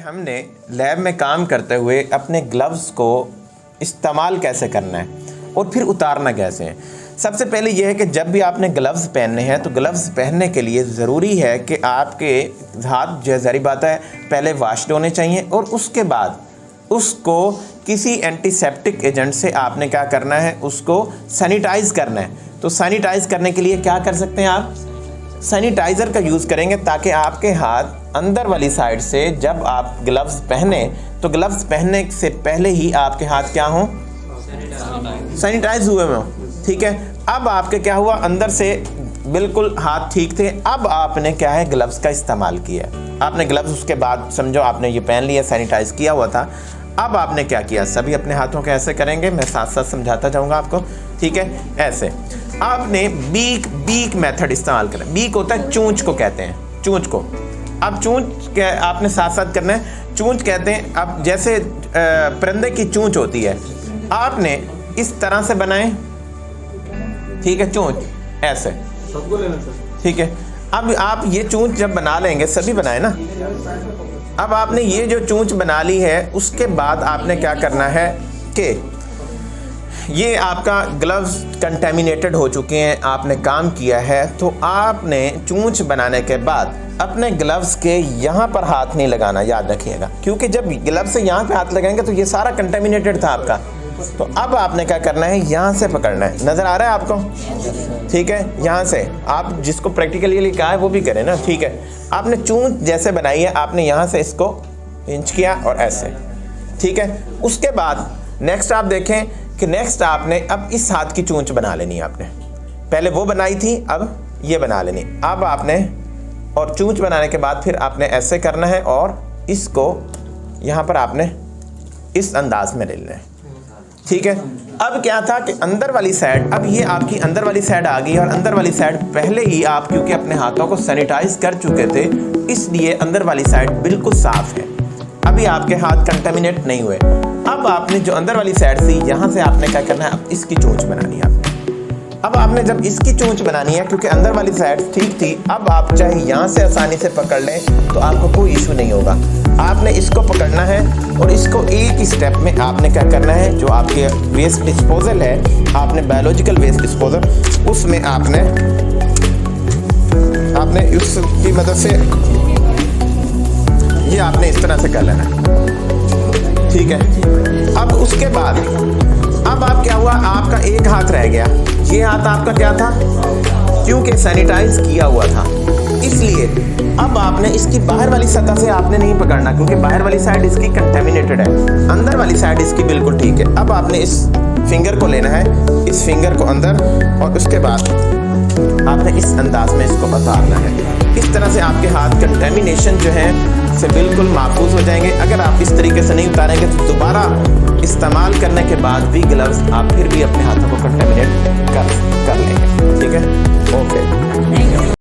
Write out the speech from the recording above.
हमने लैब में काम करते हुए अपने ग्लव्स को इस्तेमाल कैसे करना है और फिर उतारना कैसे है। सबसे पहले यह है कि जब भी आपने ग्लव्स पहनने हैं तो ग्लव्स पहनने के लिए ज़रूरी है कि आपके हाथ जो ज़ाहिर बात है पहले वाश्ड होने चाहिए और उसके बाद उसको किसी एंटीसेप्टिक एजेंट से आपने क्या करना है, उसको सैनिटाइज़ करना है। तो सैनिटाइज़ करने के लिए क्या कर सकते हैं आप, सैनिटाइज़र का यूज़ करेंगे ताकि आपके हाथ अंदर वाली साइड से जब आप ग्लव्स पहने तो ग्लव्स पहनने से पहले ही आपके हाथ क्या हों, सैनिटाइज हुए हों। ठीक है, अब आपके क्या हुआ, अंदर से बिल्कुल हाथ ठीक थे। अब आपने क्या है, ग्लव्स का इस्तेमाल किया। आपने ग्लव्स उसके बाद समझो आपने ये पहन लिया, सैनिटाइज किया हुआ था। अब आपने क्या किया, सभी अपने हाथों के ऐसे करेंगे, मैं साथ साथ समझाता जाऊँगा आपको। ठीक है, ऐसे आपने बीक मेथड इस्तेमाल करना है। बीक होता है चूंच को कहते हैं, चूंच को। अब चूंच के आपने साथ साथ करना है। चूंच कहते हैं, अब जैसे परिंदे की चूंच होती है, आपने इस तरह से बनाए। ठीक है, चूंच ऐसे सबको लेना सर। ठीक है, अब आप ये चूंच जब बना लेंगे, सभी बनाए ना। अब आपने ये जो चूंच बना ली है, उसके बाद आपने क्या करना है कि ये आपका ग्लव्स कंटेमिनेटेड हो चुके हैं, आपने काम किया है, तो आपने चूंच बनाने के बाद अपने ग्लव्स के यहाँ पर हाथ नहीं लगाना, याद रखिएगा, क्योंकि जब ग्लव्स से यहाँ पे हाथ लगाएंगे तो ये सारा कंटेमिनेटेड था आपका। तो अब आपने क्या करना है, यहाँ से पकड़ना है। नज़र आ रहा है आपको? ठीक है, यहाँ से आप जिसको प्रैक्टिकली कहा है वो भी करें ना। ठीक है, आपने चूंच जैसे बनाई है, आपने यहाँ से इसको इंच किया और ऐसे। ठीक है, उसके बाद नेक्स्ट आप देखें कि नेक्स्ट आपने अब इस हाथ की चूंच बना लेनी है। आपने पहले वो बनाई थी, अब ये बना लेनी। अब आपने और चूंच बनाने के बाद फिर आपने ऐसे करना है और इसको यहाँ पर आपने इस अंदाज में ले लेना है। ठीक है, अब क्या था कि अंदर वाली साइड, अब ये आपकी अंदर वाली साइड आ गई और अंदर वाली साइड पहले ही आप क्योंकि अपने हाथों को सैनिटाइज कर चुके थे, इसलिए अंदर वाली साइड बिल्कुल साफ है। अभी आपके हाथ कंटेमिनेट नहीं हुए। अब आपने जो अंदर वाली साइड थी, यहाँ से आपने क्या करना है, अब इसकी चोंच बनानी है आपने। अब आपने जब इसकी चोंच बनानी है, क्योंकि अंदर वाली साइड ठीक थी, अब आप चाहे यहाँ से आसानी से पकड़ लें तो आपको कोई इशू नहीं होगा। आपने इसको पकड़ना है और इसको एक ही स्टेप में आपने क्या करना है, जो आपके वेस्ट डिस्पोजल है, आपने बायोलॉजिकल वेस्ट डिस्पोजल, उसमें आपने उसकी मदद से ये आपने इस तरह से कर लेना है। ठीक है, अब उसके बाद अब आप क्या हुआ, आपका एक हाथ रह गया। ये हाथ आपका क्या था, क्योंकि सैनिटाइज किया हुआ था, इसलिए अब आपने इसकी बाहर वाली सतह से आपने नहीं पकड़ना, क्योंकि बाहर वाली साइड इसकी कंटेमिनेटेड है, अंदर वाली साइड इसकी बिल्कुल ठीक है। अब आपने इस फिंगर को लेना है, इस फिंगर को अंदर, और उसके बाद आपने इस अंदाज में इसको उतारना है। इस तरह से आपके हाथ कंटेमिनेशन जो है से बिल्कुल महफूज हो जाएंगे। अगर आप इस तरीके से नहीं उतारेंगे तो दोबारा इस्तेमाल करने के बाद भी ग्लव्स आप फिर भी अपने हाथों को कंटेमिनेट कर लेंगे। ठीक है, ओके।